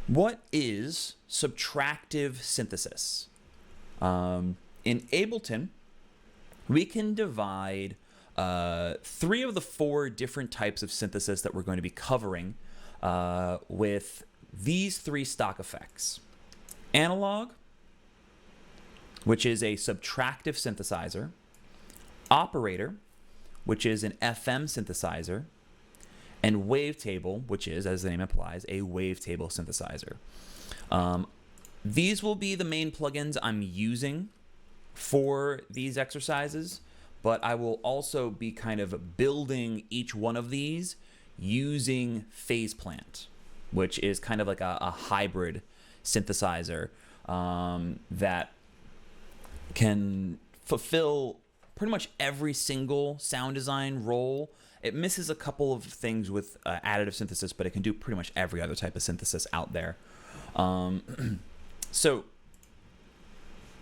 What is subtractive synthesis? In Ableton, we can divide 3 of the 4 different types of synthesis that we're going to be covering with these 3 stock effects. Analog, which is a subtractive synthesizer. Operator, which is an FM synthesizer. And Wavetable, which is, as the name implies, a wavetable synthesizer. These will be the main plugins I'm using for these exercises, but I will also be kind of building each one of these using Phase Plant, which is kind of like a hybrid synthesizer that can fulfill pretty much every single sound design role. It misses a couple of things with additive synthesis, but it can do pretty much every other type of synthesis out there. So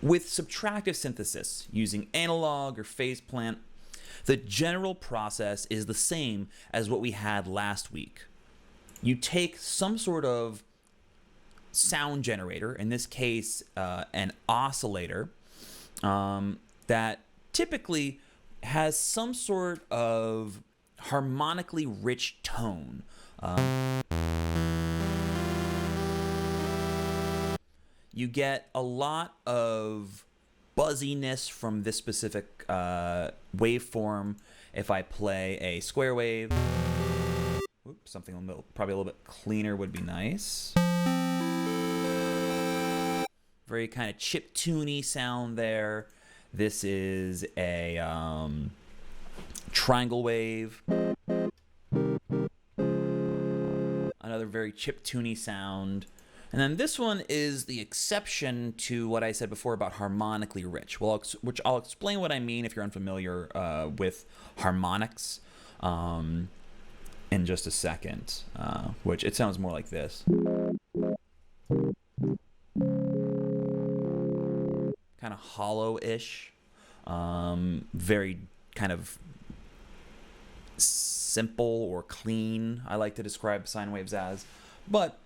with subtractive synthesis, using analog or phase plant, the general process is the same as what we had last week. You take some sort of sound generator, in this case an oscillator, that typically has some sort of harmonically rich tone. You get a lot of buzziness from this specific waveform. If I play a square wave, oops, something probably a little bit cleaner would be nice. Very kind of chiptune-y sound there. This is a triangle wave. Another very chiptune-y sound. And then this one is the exception to what I said before about harmonically rich, which I'll explain what I mean if you're unfamiliar with harmonics in just a second, which it sounds more like this. Kind of hollow-ish, very kind of simple or clean, I like to describe sine waves as. But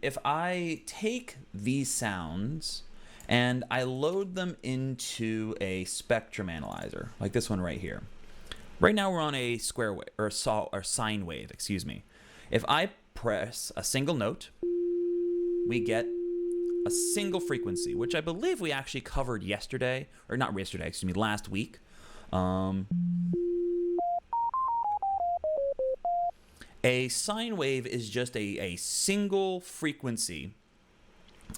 if I take these sounds and I load them into a spectrum analyzer, like this one right here. Right now we're on a square wave, or sine wave, excuse me. If I press a single note, we get a single frequency, which I believe we actually covered yesterday, or not yesterday, excuse me, last week. A sine wave is just a single frequency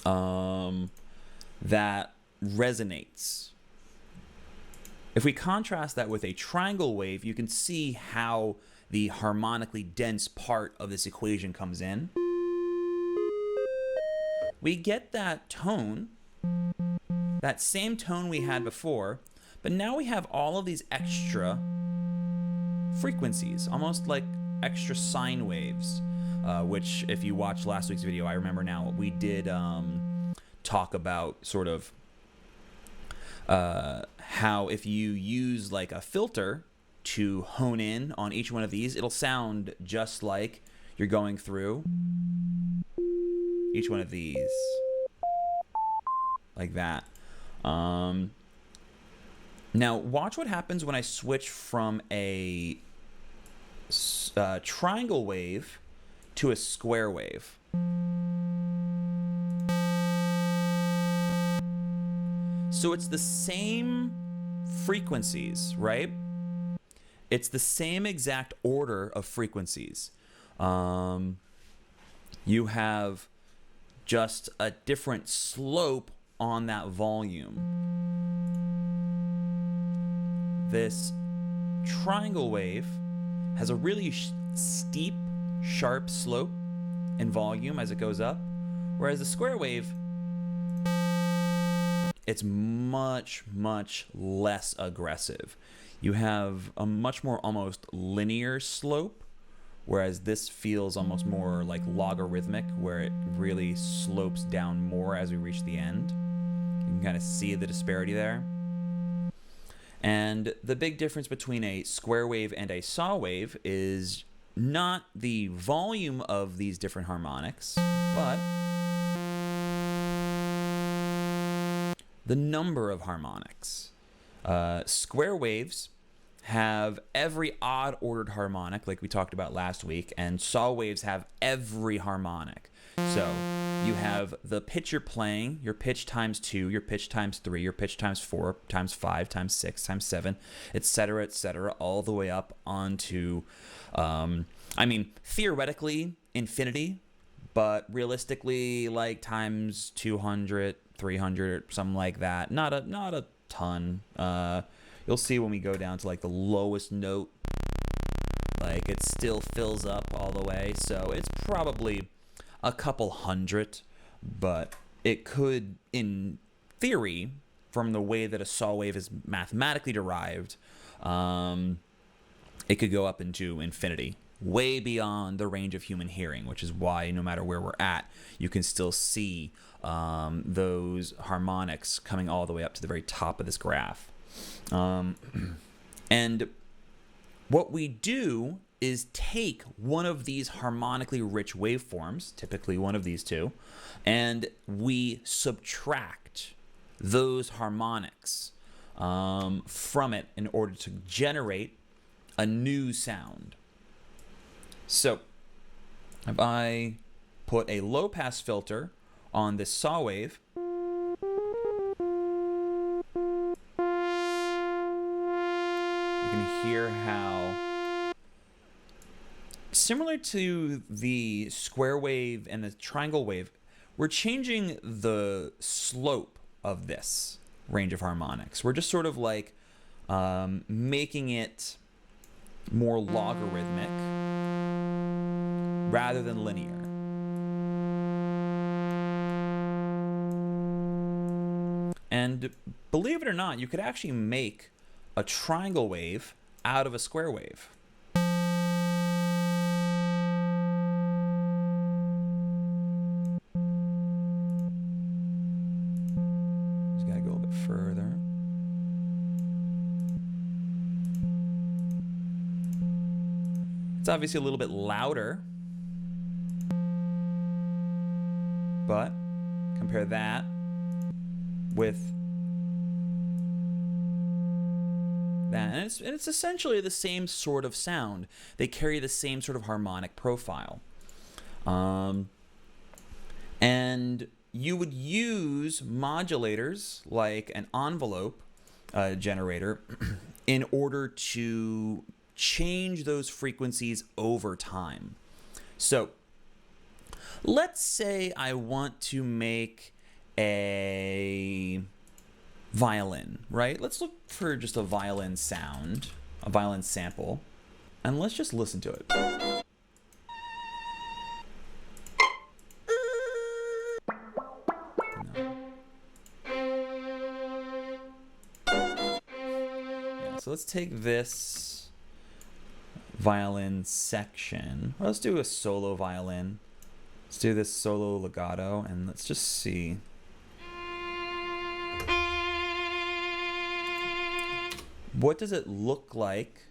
that resonates. If we contrast that with a triangle wave, you can see how the harmonically dense part of this equation comes in. We get that tone, that same tone we had before, but now we have all of these extra frequencies, almost like extra sine waves, which if you watched last week's video, I remember now, we did talk about sort of how if you use like a filter to hone in on each one of these, it'll sound just like you're going through each one of these, like that. Now watch what happens when I switch from a triangle wave to a square wave. So it's the same frequencies, right? It's the same exact order of frequencies. You have just a different slope on that volume. This triangle wave has a really steep, sharp slope in volume as it goes up, whereas the square wave, it's much, much less aggressive. You have a much more almost linear slope, whereas this feels almost more like logarithmic, where it really slopes down more as we reach the end. You can kind of see the disparity there. And the big difference between a square wave and a saw wave is not the volume of these different harmonics, but the number of harmonics. Square waves have every odd ordered harmonic, like we talked about last week, and saw waves have every harmonic. So you have the pitch you're playing, your pitch times 2, your pitch times 3, your pitch times 4, times 5, times 6, times 7, etc., all the way up onto, theoretically, infinity, but realistically, like times 200, 300, something like that. Not a ton. You'll see when we go down to like the lowest note, like it still fills up all the way. So it's probably a couple hundred, but it could, in theory, from the way that a saw wave is mathematically derived, it could go up into infinity, way beyond the range of human hearing, which is why no matter where we're at, you can still see those harmonics coming all the way up to the very top of this graph. And what we do is take one of these harmonically rich waveforms, typically one of these two, and we subtract those harmonics from it in order to generate a new sound. So if I put a low pass filter on this saw wave, you can hear how, similar to the square wave and the triangle wave, we're changing the slope of this range of harmonics. We're just sort of like making it more logarithmic rather than linear. And believe it or not, you could actually make a triangle wave out of a square wave. Just gotta go a little bit further. It's obviously a little bit louder, but compare that with that, and it's essentially the same sort of sound. They carry the same sort of harmonic profile, and you would use modulators like an envelope generator in order to change those frequencies over time. So let's say I want to make a violin, right? Let's look for just a violin sound, a violin sample, and let's just listen to it. No. Yeah, so let's take this violin section. Let's do a solo violin. Let's do this solo legato, and let's just see. What does it look like,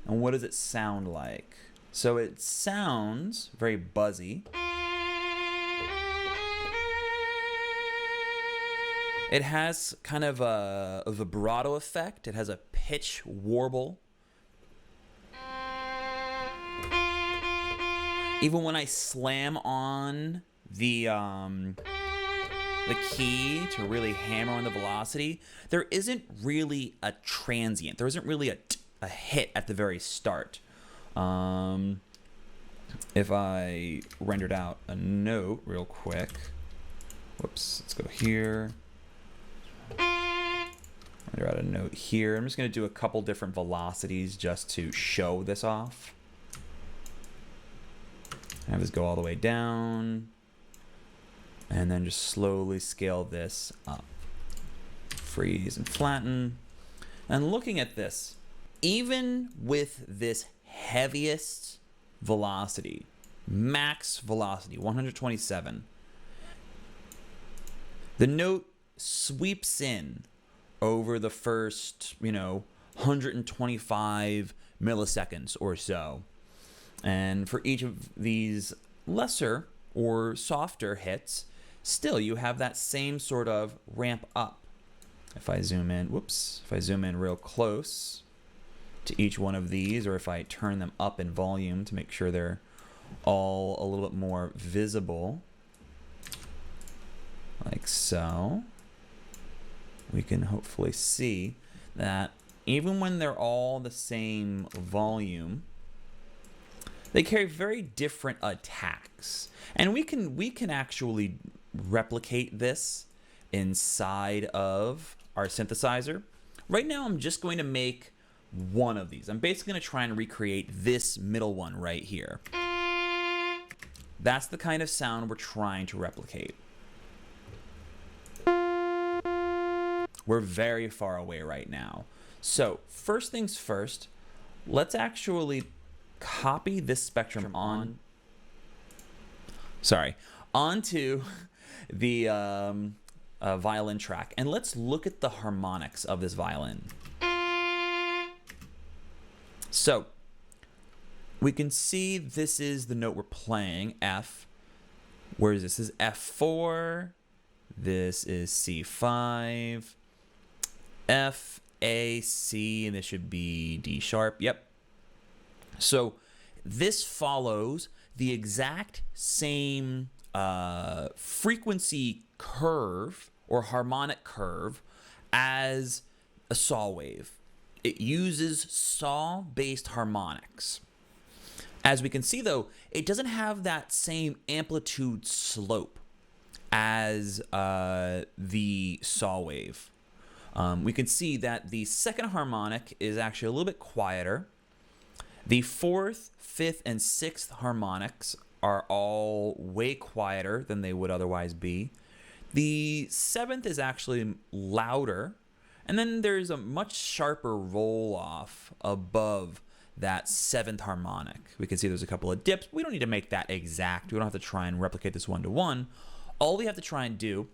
and what does it sound like? So it sounds very buzzy. It has kind of a vibrato effect. It has a pitch warble. Even when I slam on the key to really hammer on the velocity, there isn't really a transient. There isn't really a hit at the very start. If I rendered out a note real quick, whoops, let's go here. Render out a note here. I'm just going to do a couple different velocities just to show this off. Have this go all the way down, and then just slowly scale this up. Freeze and flatten. And looking at this, even with this heaviest velocity, max velocity, 127, the note sweeps in over the first, 125 milliseconds or so. And for each of these lesser or softer hits, still you have that same sort of ramp up. If I zoom in, if I zoom in real close to each one of these, or if I turn them up in volume to make sure they're all a little bit more visible, like so, we can hopefully see that even when they're all the same volume, they carry very different attacks. And we can actually replicate this inside of our synthesizer. Right now I'm just going to make one of these. I'm basically going to try and recreate this middle one right here. That's the kind of sound we're trying to replicate. We're very far away right now. So first things first, let's actually copy this spectrum onto the violin track, and let's look at the harmonics of this violin. So we can see this is the note we're playing, F. Where is this? This is F4. This is C5, F, A, C, and this should be D sharp. Yep. So this follows the exact same frequency curve or harmonic curve as a saw wave. It uses saw-based harmonics. As we can see, though, it doesn't have that same amplitude slope as the saw wave. We can see that the second harmonic is actually a little bit quieter. The fourth, fifth, and sixth harmonics are all way quieter than they would otherwise be. The seventh is actually louder, and then there's a much sharper roll-off above that seventh harmonic. We can see there's a couple of dips. We don't need to make that exact. We don't have to try and replicate this one-to-one. All we have to try and do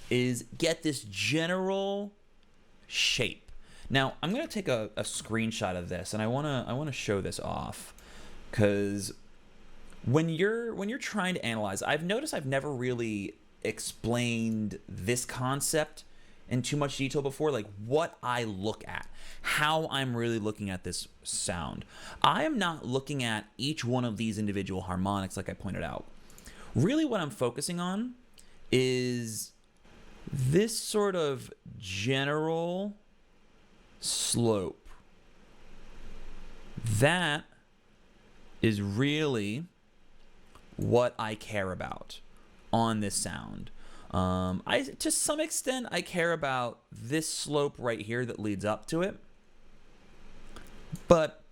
is get this general shape. Now, I'm going to take a screenshot of this, and I want to show this off, because when you're trying to analyze, I've noticed I've never really explained this concept in too much detail before, like what I look at, how I'm really looking at this sound. I am not looking at each one of these individual harmonics like I pointed out. Really what I'm focusing on is this sort of general slope. That is really what I care about on this sound. To some extent, I care about this slope right here that leads up to it. But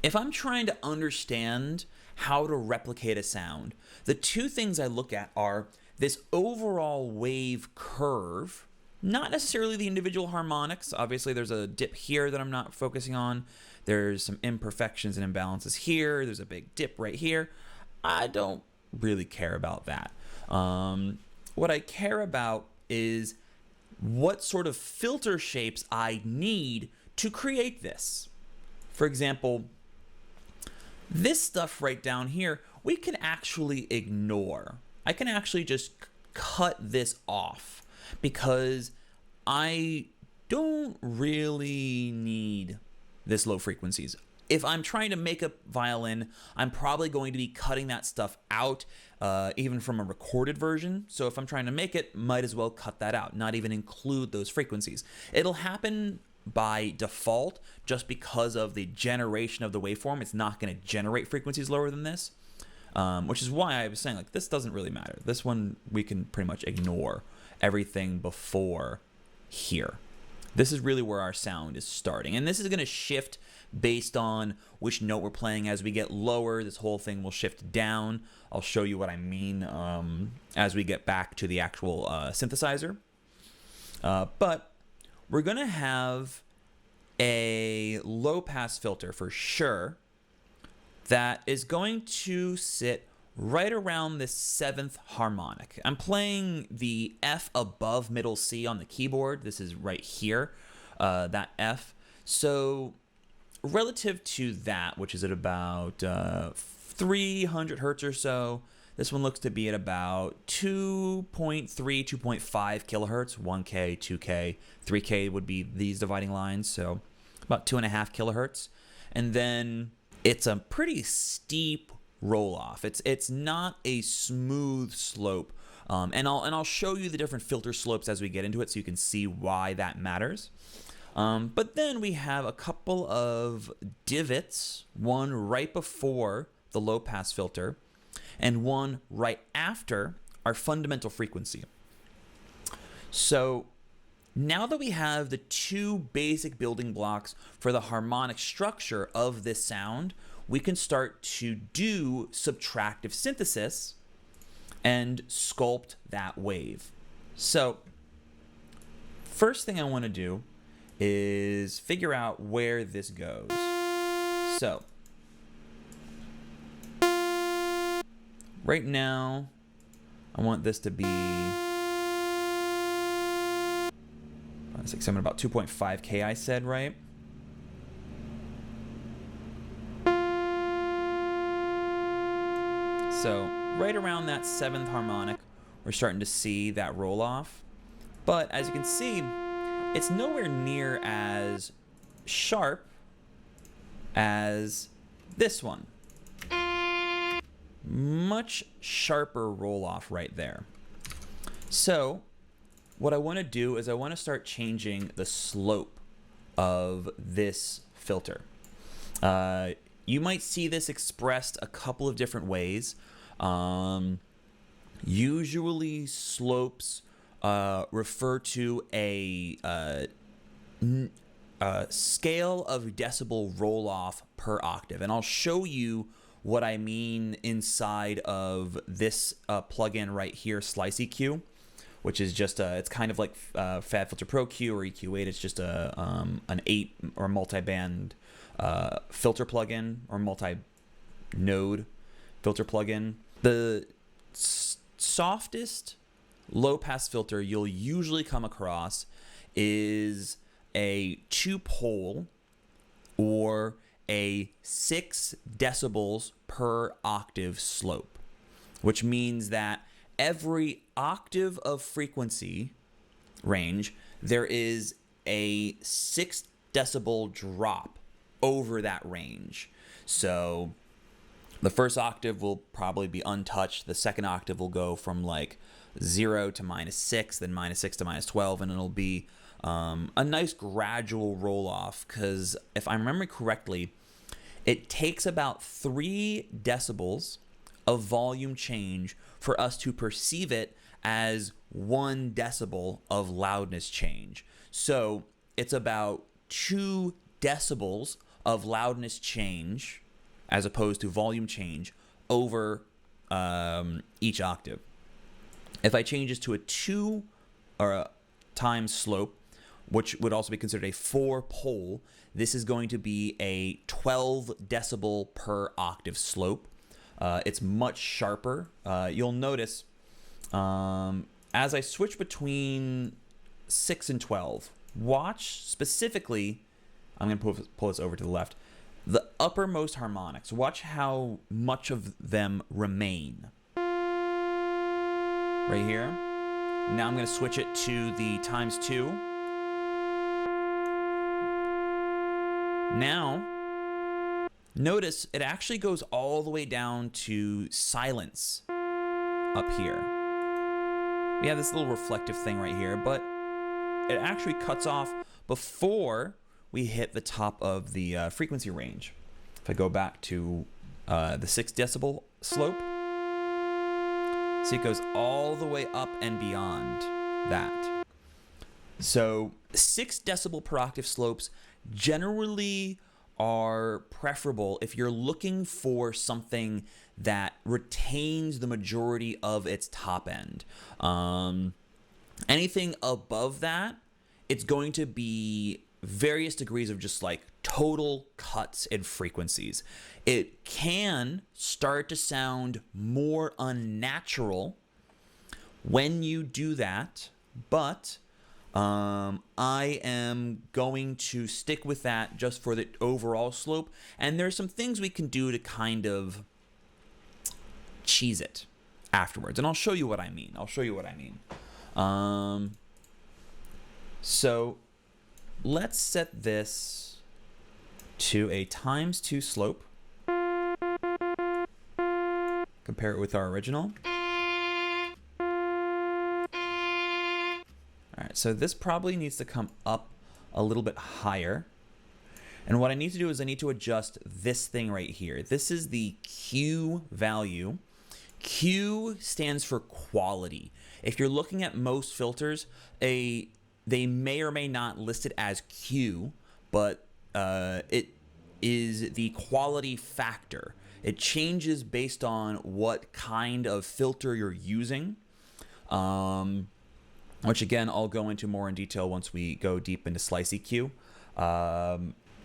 if I'm trying to understand how to replicate a sound, the two things I look at are this overall wave curve, not necessarily the individual harmonics. Obviously, there's a dip here that I'm not focusing on. There's some imperfections and imbalances here. There's a big dip right here. I don't really care about that. What I care about is what sort of filter shapes I need to create this. For example, this stuff right down here, we can actually ignore. I can actually just cut this off because I don't really need this low frequencies. If I'm trying to make a violin, I'm probably going to be cutting that stuff out, even from a recorded version. So if I'm trying to make it, might as well cut that out, not even include those frequencies. It'll happen by default just because of the generation of the waveform. It's not going to generate frequencies lower than this, which is why I was saying, like, this doesn't really matter. This one, we can pretty much ignore everything before here. This is really where our sound is starting. And this is going to shift based on which note we're playing. As we get lower, this whole thing will shift down. I'll show you what I mean as we get back to the actual synthesizer. But we're going to have a low-pass filter for sure that is going to sit right around this seventh harmonic. I'm playing the F above middle C on the keyboard. This is right here, that F. So relative to that, which is at about 300 hertz or so, this one looks to be at about 2.3, 2.5 kilohertz, 1K, 2K, 3K would be these dividing lines, so about 2.5 kilohertz. And then it's a pretty steep roll off. It's not a smooth slope. And I'll show you the different filter slopes as we get into it so you can see why that matters. But then we have a couple of divots, one right before the low pass filter and one right after our fundamental frequency. So now that we have the two basic building blocks for the harmonic structure of this sound, we can start to do subtractive synthesis and sculpt that wave. So first thing I want to do is figure out where this goes. So right now, I want this to be, let's examine about 2.5K, I said, right? So right around that 7th harmonic, we're starting to see that roll off. But as you can see, it's nowhere near as sharp as this one. Much sharper roll off right there. So what I want to do is I want to start changing the slope of this filter. You might see this expressed a couple of different ways. Usually slopes refer to a scale of decibel roll off per octave, and I'll show you what I mean inside of this plugin right here, Slice EQ, which is just it's kind of like FabFilter Pro Q or EQ8. It's just an 8 or multi-band filter plugin or multi-node filter plugin. The softest low-pass filter you'll usually come across is a 2-pole or a 6 decibels per octave slope, which means that every octave of frequency range, there is a 6 decibel drop over that range. So the first octave will probably be untouched. The second octave will go from like 0 to -6, then -6 to -12, and it'll be a nice gradual roll off, because if I remember correctly, it takes about 3 decibels of volume change for us to perceive it as 1 decibel of loudness change. So it's about 2 decibels of loudness change as opposed to volume change over each octave. If I change this to a 2 or a times slope, which would also be considered a 4-pole, this is going to be a 12 decibel per octave slope. It's much sharper. You'll notice as I switch between 6 and 12, watch specifically, I'm going to pull this over to the left, the uppermost harmonics. Watch how much of them remain. Right here. Now I'm going to switch it to the times 2. Now, notice it actually goes all the way down to silence up here. We have this little reflective thing right here, but it actually cuts off before we hit the top of the frequency range. If I go back to the 6 decibel slope, see it goes all the way up and beyond that. So 6 decibel per octave slopes generally are preferable if you're looking for something that retains the majority of its top end. Anything above that, it's going to be various degrees of just like total cuts in frequencies. It can start to sound more unnatural when you do that, but I am going to stick with that just for the overall slope. And there's some things we can do to kind of cheese it afterwards. And I'll show you what I mean. So let's set this to a ×2 slope. Compare it with our original. All right, so this probably needs to come up a little bit higher. And what I need to do is I need to adjust this thing right here. This is the Q value. Q stands for quality. If you're looking at most filters, they may or may not list it as Q, but it is the quality factor. It changes based on what kind of filter you're using, which again, I'll go into more in detail once we go deep into Slice EQ.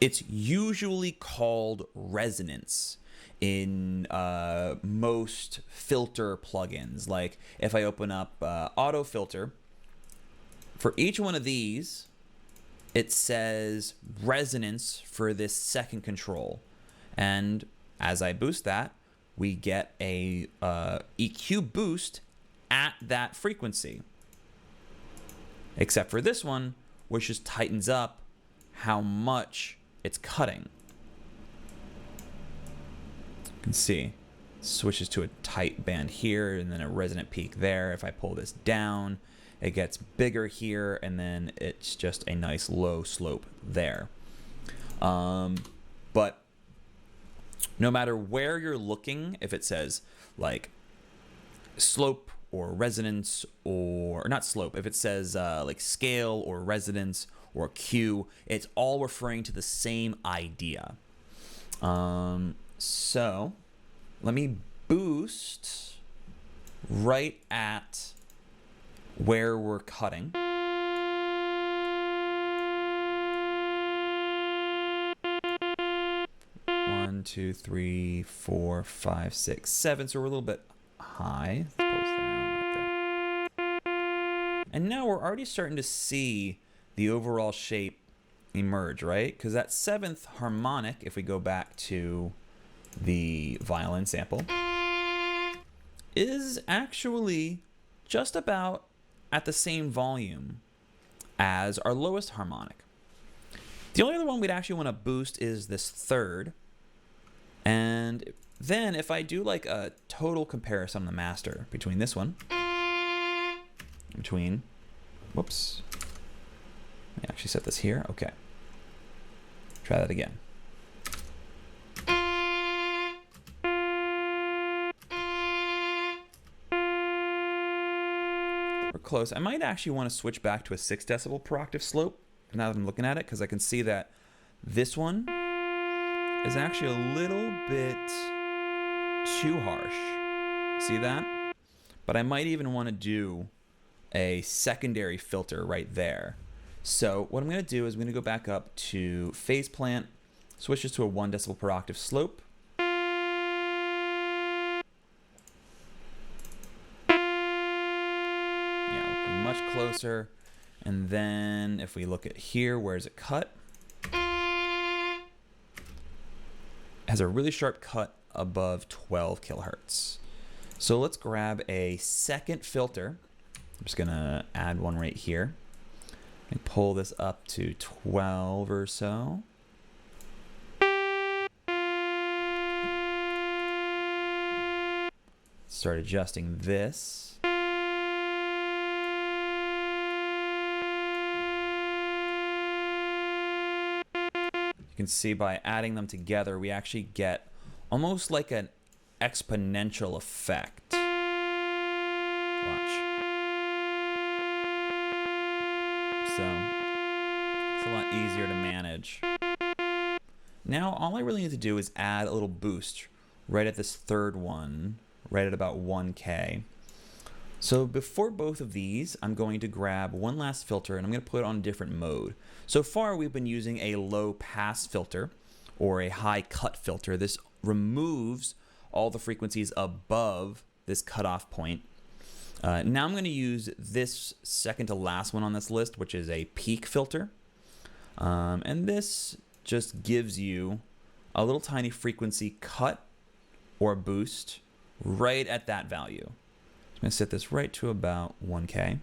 It's usually called resonance in most filter plugins. Like if I open up Auto Filter, for each one of these, it says resonance for this second control. And as I boost that, we get a EQ boost at that frequency. Except for this one, which just tightens up how much it's cutting. You can see it switches to a tight band here and then a resonant peak there. If I pull this down, it gets bigger here, and then it's just a nice low slope there. But no matter where you're looking, if it says like slope or resonance, or not slope, if it says like scale or resonance or Q, it's all referring to the same idea. So let me boost right at where we're cutting. One, two, three, four, five, six, seven. So we're a little bit high. Let's post that right there. And now we're already starting to see the overall shape emerge, right? Because that seventh harmonic, if we go back to the violin sample, is actually just about at the same volume as our lowest harmonic. The only other one we'd actually want to boost is this third. And then if I do like a total comparison on the master between this one, whoops, let me actually set this here. Okay. Try that again. We're close. I might actually want to switch back to a 6 decibel per octave slope now that I'm looking at it, because I can see that this one is actually a little bit too harsh. See that? But I might even want to do a secondary filter right there. So what I'm going to do is I'm going to go back up to phase plant, switch this to a 1 decibel per octave slope. Yeah, looking much closer. And then if we look at here, where is it cut? It has a really sharp cut above 12 kilohertz. So let's grab a second filter. I'm just going to add one right here. And pull this up to 12 or so. Start adjusting this. You can see by adding them together, we actually get almost like an exponential effect. Watch. So it's a lot easier to manage. Now all I really need to do is add a little boost right at this third one, right at about 1K. So before both of these, I'm going to grab one last filter and I'm going to put it on a different mode. So far we've been using a low pass filter or a high cut filter. This removes all the frequencies above this cutoff point. Now I'm going to use this second to last one on this list, which is a peak filter. And this just gives you a little tiny frequency cut or boost right at that value. I'm going to set this right to about 1K.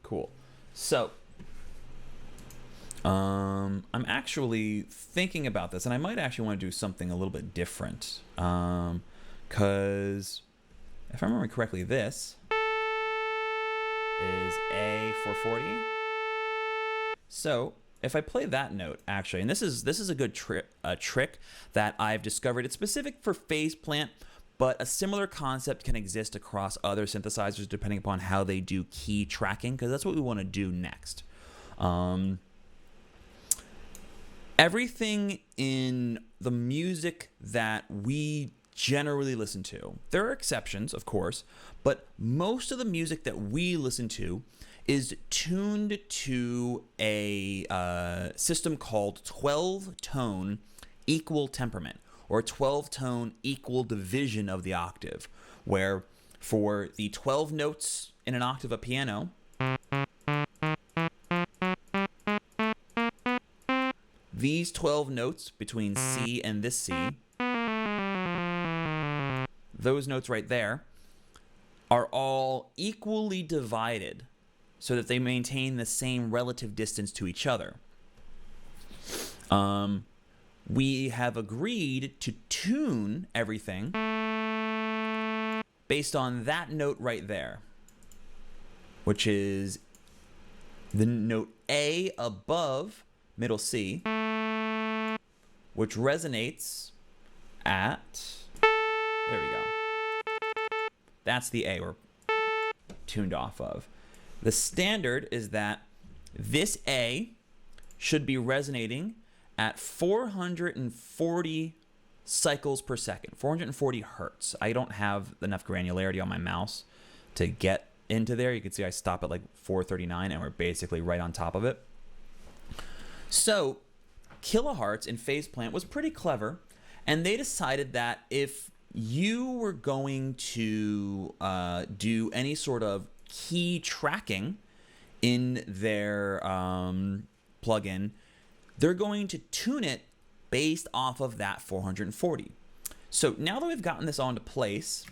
Cool. So, I'm actually thinking about this, and I might actually want to do something a little bit different. Because if I remember correctly, this is A440. So if I play that note, actually, and this is a good trick that I've discovered. It's specific for phase plant, but a similar concept can exist across other synthesizers depending upon how they do key tracking, because that's what we want to do next. Everything in the music that we generally listen to, there are exceptions, of course, but most of the music that we listen to is tuned to a system called 12-tone equal temperament, or 12-tone equal division of the octave, where for the 12 notes in an octave of piano, these 12 notes between C and this C, those notes right there, are all equally divided so that they maintain the same relative distance to each other. We have agreed to tune everything based on that note right there, which is the note A above middle C, which resonates at, there we go. That's the A we're tuned off of. The standard is that this A should be resonating at 440 cycles per second, 440 hertz. I don't have enough granularity on my mouse to get into there. You can see I stop at like 439 and we're basically right on top of it. So kilohertz in phase plant was pretty clever, and they decided that if you were going to do any sort of key tracking in their plugin, they're going to tune it based off of that 440. So now that we've gotten this all into place,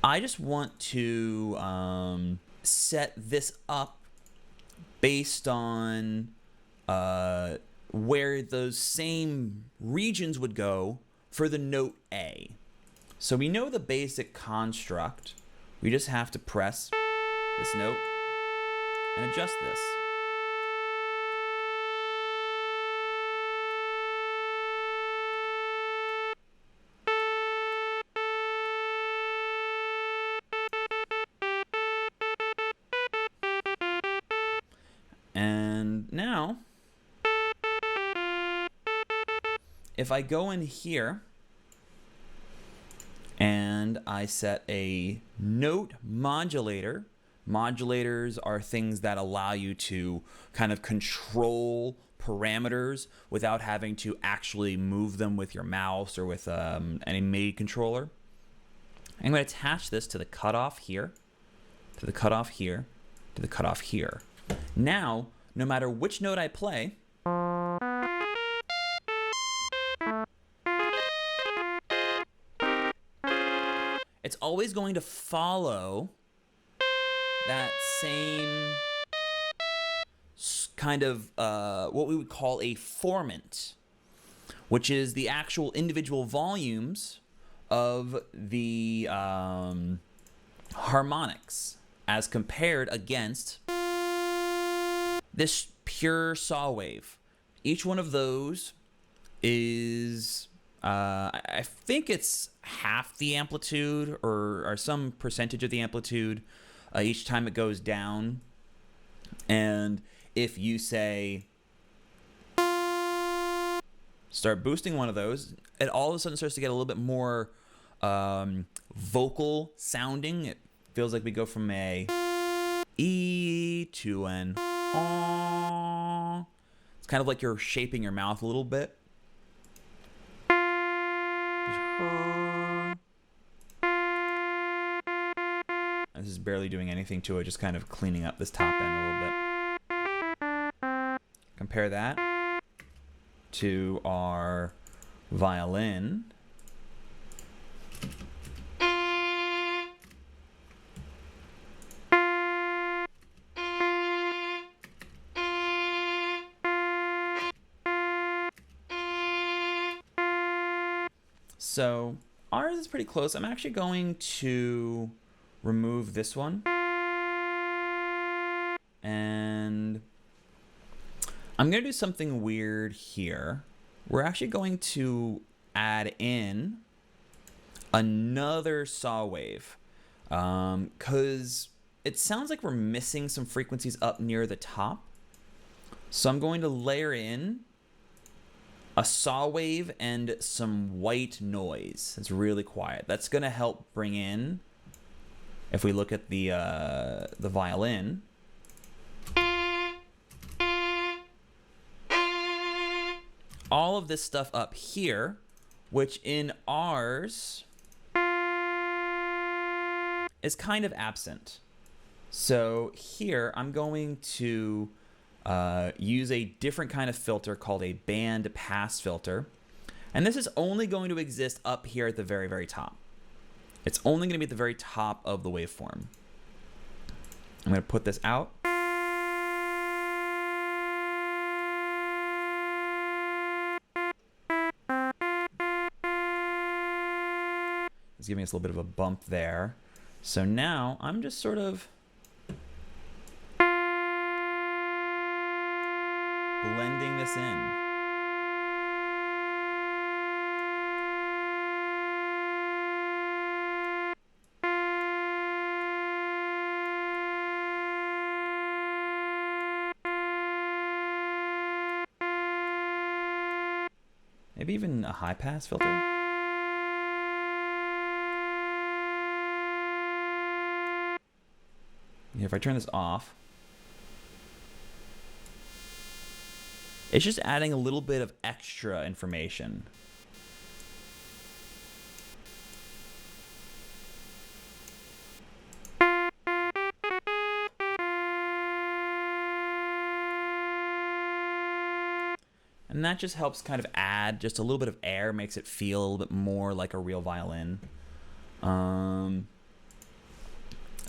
I just want to set this up based on where those same regions would go for the note A. So we know the basic construct. We just have to press this note and adjust this. And now, if I go in here and I set a note modulator, modulators are things that allow you to kind of control parameters without having to actually move them with your mouse or with any MIDI controller. I'm going to attach this to the cutoff here, to the cutoff here, to the cutoff here. Now, no matter which note I play, it's always going to follow that same kind of what we would call a formant, which is the actual individual volumes of the harmonics as compared against this pure saw wave. Each one of those is, I think it's half the amplitude or some percentage of the amplitude each time it goes down. And if you say, start boosting one of those, it all of a sudden starts to get a little bit more vocal sounding. It feels like we go from a E to an It's kind of like you're shaping your mouth a little bit. This is barely doing anything to it, just kind of cleaning up this top end a little bit. Compare that to our violin. So ours is pretty close. I'm actually going to remove this one. And I'm going to do something weird here. We're actually going to add in another saw wave. Because it sounds like we're missing some frequencies up near the top. So I'm going to layer in a saw wave and some white noise. It's really quiet. That's going to help bring in, if we look at the violin, all of this stuff up here, which in ours is kind of absent. So here I'm going to use a different kind of filter called a band pass filter. And this is only going to exist up here at the very, very top. It's only going to be at the very top of the waveform. I'm going to put this out. It's giving us a little bit of a bump there. So now I'm just sort of blending this in. Maybe even a high pass filter. Yeah, if I turn this off, it's just adding a little bit of extra information. And that just helps kind of add just a little bit of air, makes it feel a little bit more like a real violin.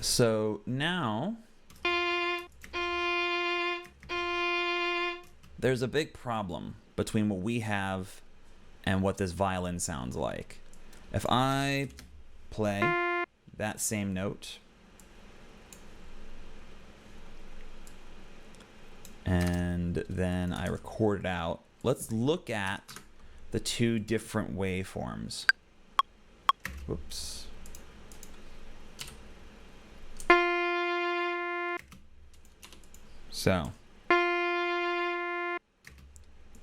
So now there's a big problem between what we have and what this violin sounds like. If I play that same note and then I record it out, let's look at the two different waveforms. Whoops.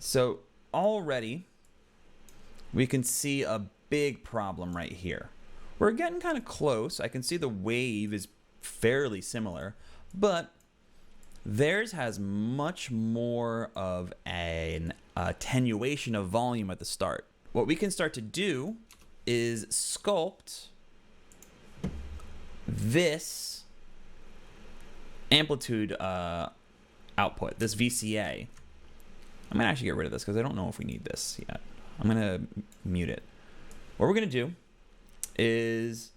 So already we can see a big problem right here. We're getting kind of close. I can see the wave is fairly similar, but theirs has much more of an attenuation of volume at the start. What we can start to do is sculpt this amplitude output, this VCA. I'm going to actually get rid of this because I don't know if we need this yet. I'm going to mute it. What we're going to do is,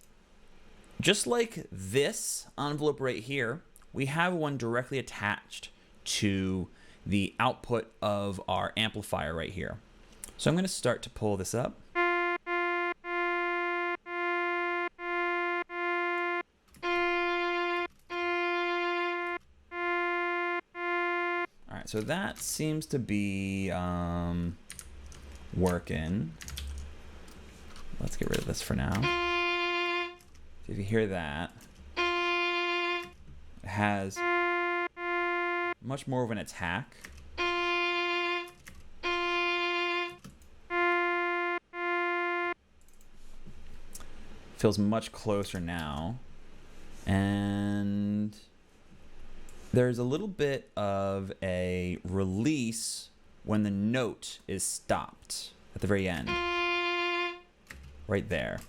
just like this envelope right here, we have one directly attached to the output of our amplifier right here. So I'm going to start to pull this up. All right, so that seems to be working. Let's get rid of this for now. So if you hear that, it has much more of an attack. Feels much closer now. And there's a little bit of a release when the note is stopped at the very end. Right there.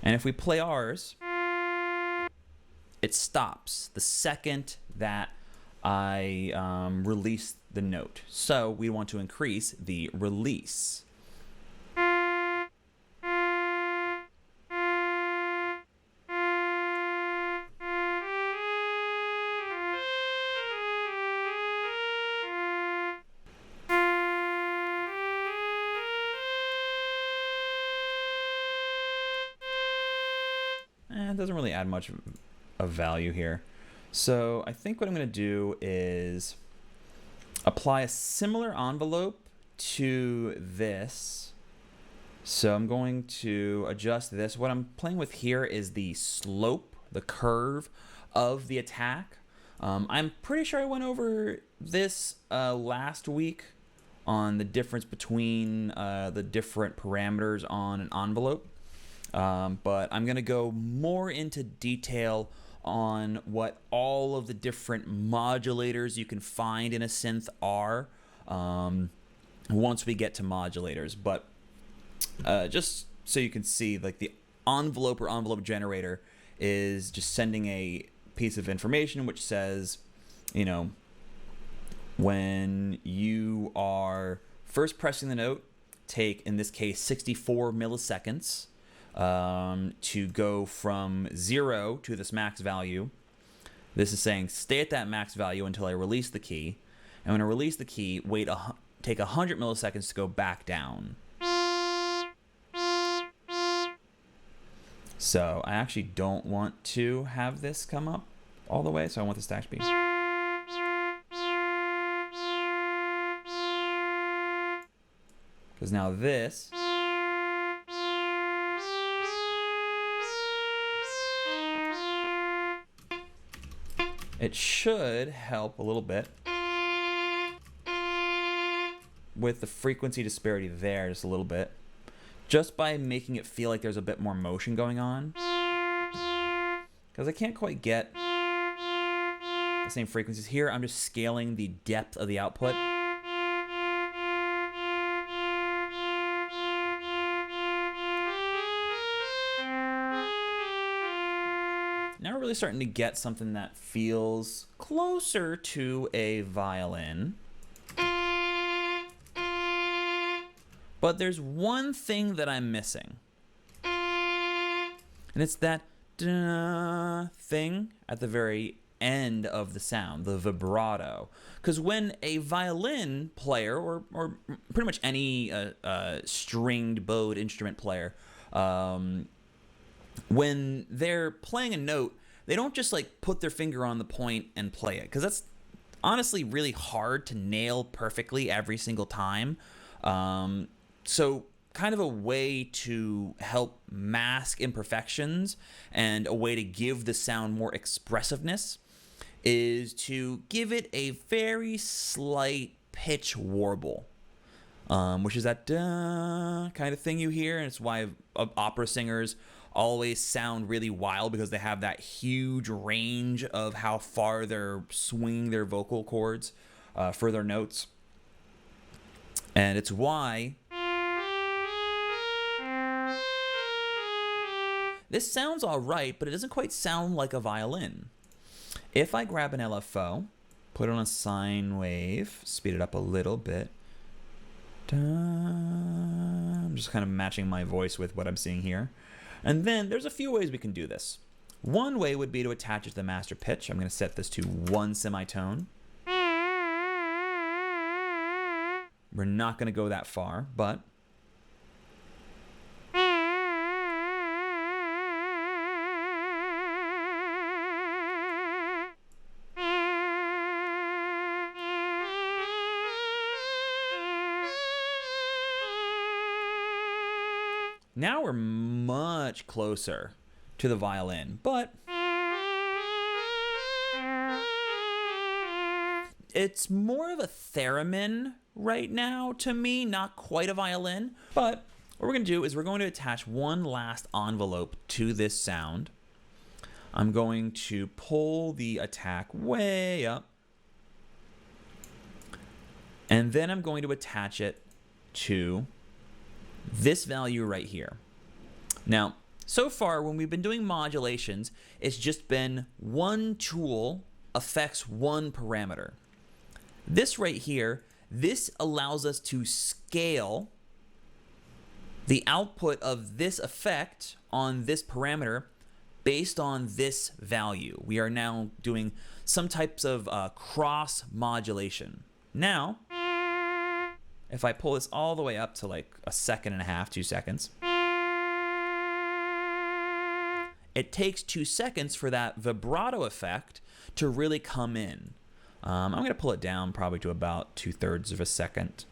And if we play ours, it stops the second that I release the note. So we want to increase the release. It doesn't really add much of value here. So I think what I'm going to do is apply a similar envelope to this. So I'm going to adjust this. What I'm playing with here is the slope, the curve of the attack. I'm pretty sure I went over this last week on the difference between the different parameters on an envelope. But I'm going to go more into detail on what all of the different modulators you can find in a synth are once we get to modulators. But just so you can see, like, the envelope or envelope generator is just sending a piece of information which says, you know, when you are first pressing the note, take, in this case, 64 milliseconds. To go from 0 to this max value. This is saying stay at that max value until I release the key. And when I release the key, take 100 milliseconds to go back down. So I actually don't want to have this come up all the way, so I want this to actually be. Because now this it should help a little bit with the frequency disparity there, just a little bit, just by making it feel like there's a bit more motion going on. Because I can't quite get the same frequencies here. I'm just scaling the depth of the output. Now we're really starting to get something that feels closer to a violin. But there's one thing that I'm missing. And it's that thing at the very end of the sound, the vibrato. Because when a violin player, or pretty much any stringed bowed instrument player, when they're playing a note, they don't just like put their finger on the point and play it, because that's honestly really hard to nail perfectly every single time. So kind of a way to help mask imperfections and a way to give the sound more expressiveness is to give it a very slight pitch warble. Which is that kind of thing you hear, and it's why opera singers always sound really wild, because they have that huge range of how far they're swinging their vocal cords for their notes. And it's why this sounds all right, but it doesn't quite sound like a violin. If I grab an LFO, put it on a sine wave, speed it up a little bit, I'm just kind of matching my voice with what I'm seeing here. And then there's a few ways we can do this. One way would be to attach it to the master pitch. I'm going to set this to 1 semitone. We're not going to go that far, but now we're much closer to the violin, but it's more of a theremin right now to me, not quite a violin. But what we're going to do is we're going to attach one last envelope to this sound. I'm going to pull the attack way up. And then I'm going to attach it to this value right here. Now, so far when we've been doing modulations, it's just been one tool affects one parameter. This right here, this allows us to scale the output of this effect on this parameter based on this value. We are now doing some types of cross modulation. Now, if I pull this all the way up to like 1.5 seconds, 2 seconds, it takes 2 seconds for that vibrato effect to really come in. I'm going to pull it down probably to about 2/3 of a second.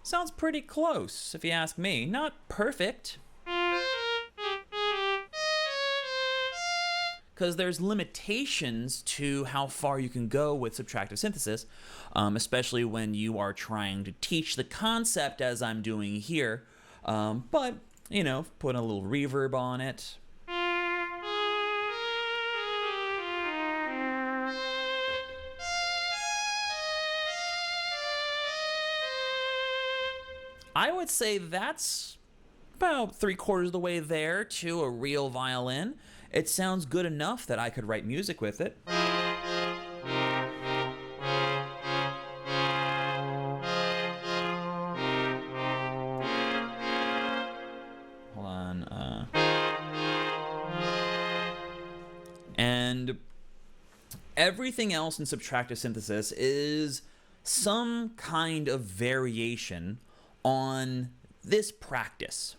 Sounds pretty close, if you ask me. Not perfect, because there's limitations to how far you can go with subtractive synthesis, especially when you are trying to teach the concept as I'm doing here. But, you know, put a little reverb on it. I would say that's about 3/4 of the way there to a real violin. It sounds good enough that I could write music with it. Hold on. And everything else in subtractive synthesis is some kind of variation on this practice.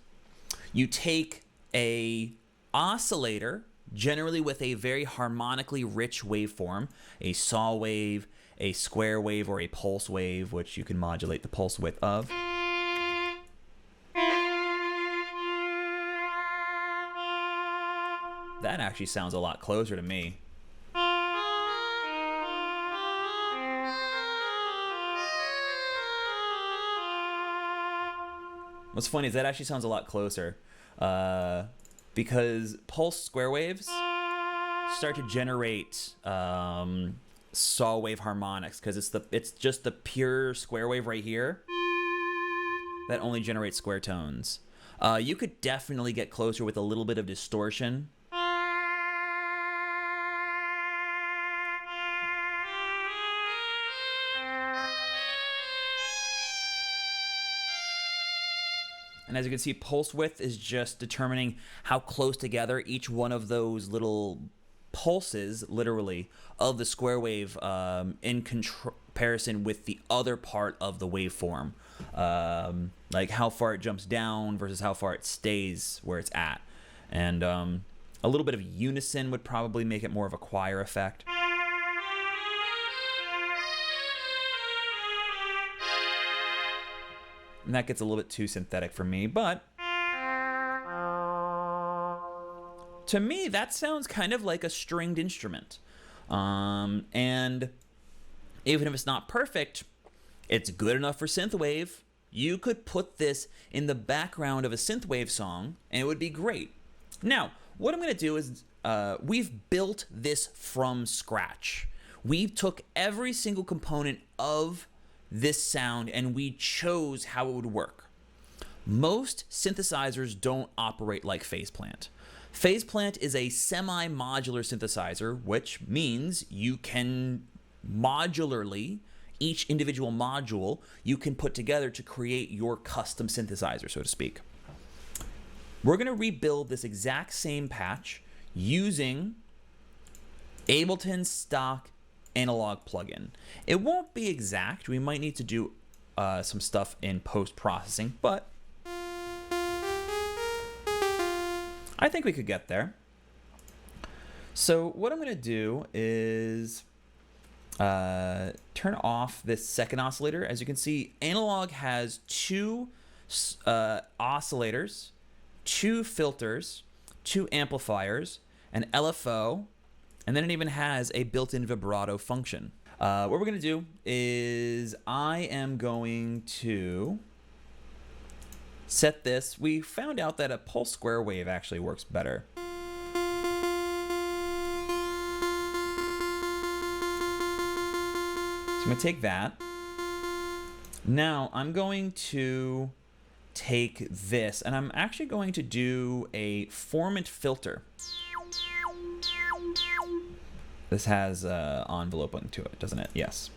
You take a oscillator, generally with a very harmonically rich waveform, a saw wave, a square wave, or a pulse wave, which you can modulate the pulse width of. That actually sounds a lot closer to me. What's funny is that actually sounds a lot closer, because pulse square waves start to generate saw wave harmonics, because it's just the pure square wave right here that only generates square tones. You could definitely get closer with a little bit of distortion. And as you can see, pulse width is just determining how close together each one of those little pulses, literally, of the square wave in comparison with the other part of the waveform. Like how far it jumps down versus how far it stays where it's at. And a little bit of unison would probably make it more of a choir effect. And that gets a little bit too synthetic for me, but to me, that sounds kind of like a stringed instrument. And even if it's not perfect, it's good enough for synthwave. You could put this in the background of a synthwave song, and it would be great. Now, what I'm going to do is we've built this from scratch. We took every single component of this sound and we chose how it would work. Most synthesizers don't operate like Phaseplant. Phaseplant is a semi-modular synthesizer, which means you can modularly, each individual module, you can put together to create your custom synthesizer, so to speak. We're going to rebuild this exact same patch using Ableton's stock analog plugin. It won't be exact. We might need to do some stuff in post-processing, but I think we could get there. So what I'm going to do is turn off this second oscillator. As you can see, analog has 2 oscillators, 2 filters, 2 amplifiers, an LFO, and then it even has a built-in vibrato function. What we're going to do is I am going to set this. We found out that a pulse square wave actually works better. So I'm going to take that. Now I'm going to take this, and I'm actually going to do a formant filter. This has an envelope to it, doesn't it? Yes.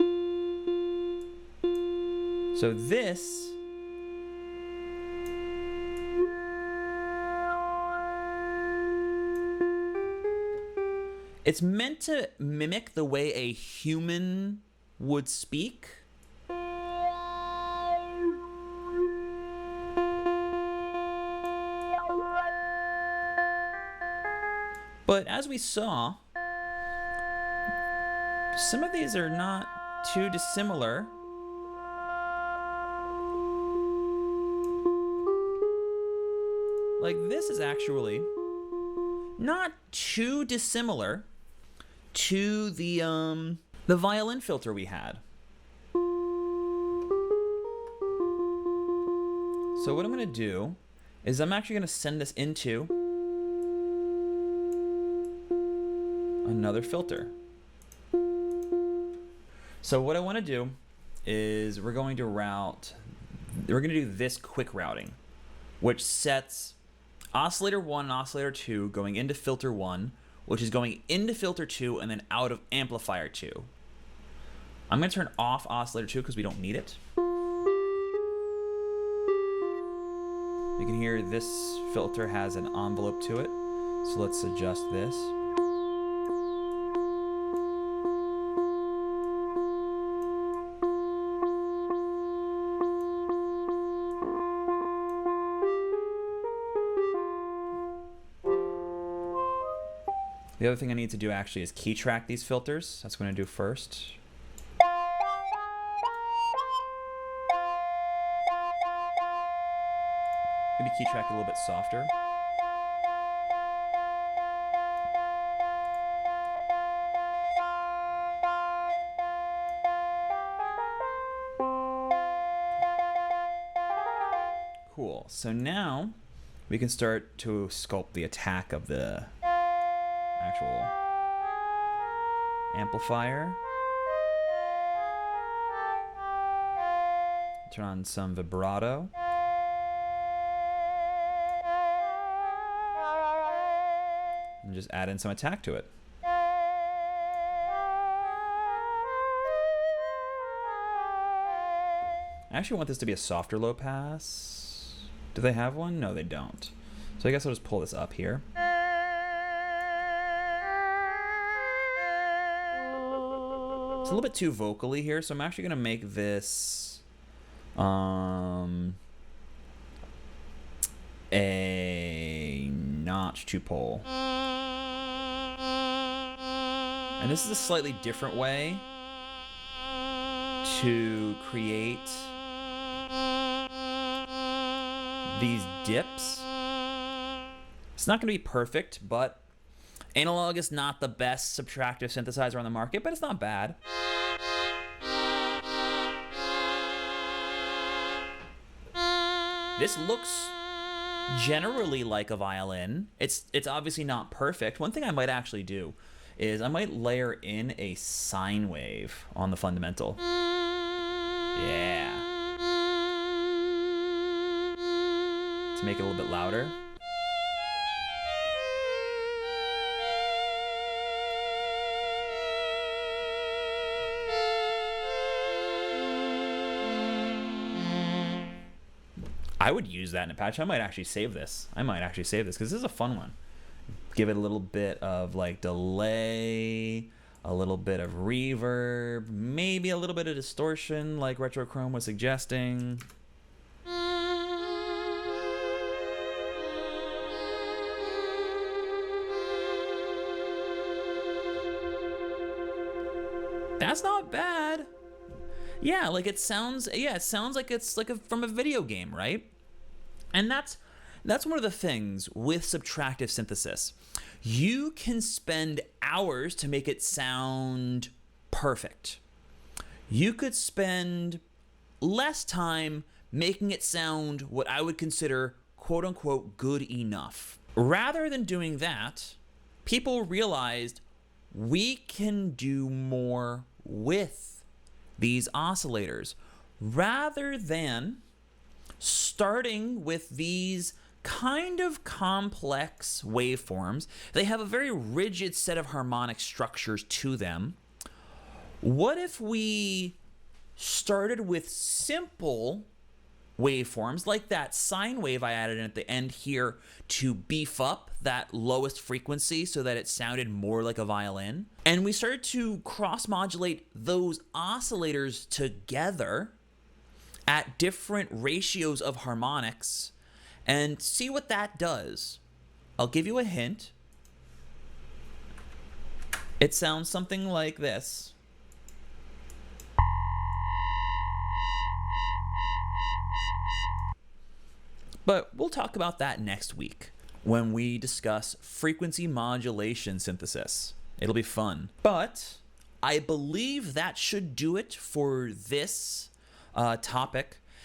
So this it's meant to mimic the way a human would speak. But as we saw, some of these are not too dissimilar. Like this is actually not too dissimilar to the violin filter we had. So what I'm going to do is I'm actually going to send this into another filter. So what I want to do is we're going to do this quick routing, which sets oscillator 1 and oscillator 2 going into filter 1, which is going into filter 2 and then out of amplifier 2. I'm going to turn off oscillator 2 because we don't need it. You can hear this filter has an envelope to it, so let's adjust this. The other thing I need to do actually is key track these filters. That's what I'm going to do first. Maybe key track a little bit softer. Cool. So now we can start to sculpt the attack of the actual amplifier. Turn on some vibrato. And just add in some attack to it. I actually want this to be a softer low pass. Do they have one? No, they don't. So I guess I'll just pull this up here. It's a little bit too vocally here, so I'm actually going to make this a notch to pull. And this is a slightly different way to create these dips. It's not going to be perfect, but analog is not the best subtractive synthesizer on the market, but it's not bad. This looks generally like a violin. It's obviously not perfect. One thing I might actually do is I might layer in a sine wave on the fundamental. Yeah. To make it a little bit louder. I would use that in a patch. I might actually save this. Because this is a fun one. Give it a little bit of like delay, a little bit of reverb, maybe a little bit of distortion like Retrochrome was suggesting. That's not bad. Yeah, like it sounds like it's like from a video game, right? And that's one of the things with subtractive synthesis. You can spend hours to make it sound perfect. You could spend less time making it sound what I would consider quote unquote good enough. Rather than doing that, people realized we can do more with these oscillators rather than starting with these kind of complex waveforms. They have a very rigid set of harmonic structures to them. What if we started with simple waveforms like that sine wave I added in at the end here to beef up that lowest frequency so that it sounded more like a violin? And we started to cross-modulate those oscillators together at different ratios of harmonics and see what that does. I'll give you a hint. It sounds something like this. But we'll talk about that next week when we discuss frequency modulation synthesis. It'll be fun. But I believe that should do it for this topic